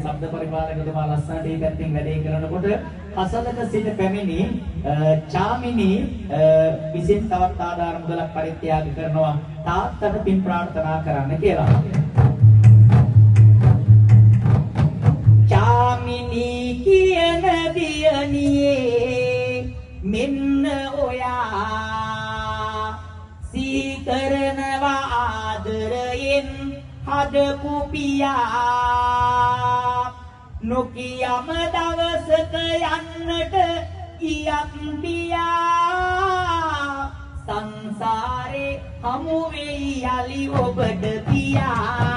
ශබ්ද පරිපාලකතුමා ලස්සනට මේ පැත්තෙන් වැඩේ කරනකොට අසලක සිට පැමිණි චාමිනී විසින් තවත් ආධාර මුදලක් පරිත්‍යාග කරනවා තාත්තට පින් ප්‍රාර්ථනා කරන්න කියලා. චාමිනී කියන දියණියේ මෙන්න ඔයා සීකරනවා ආදරයෙන් හදපු පියා නොකියම දවසක යන්නට ගියත් පියා සංසාරේ හමු වෙයි යලි ඔබට පියා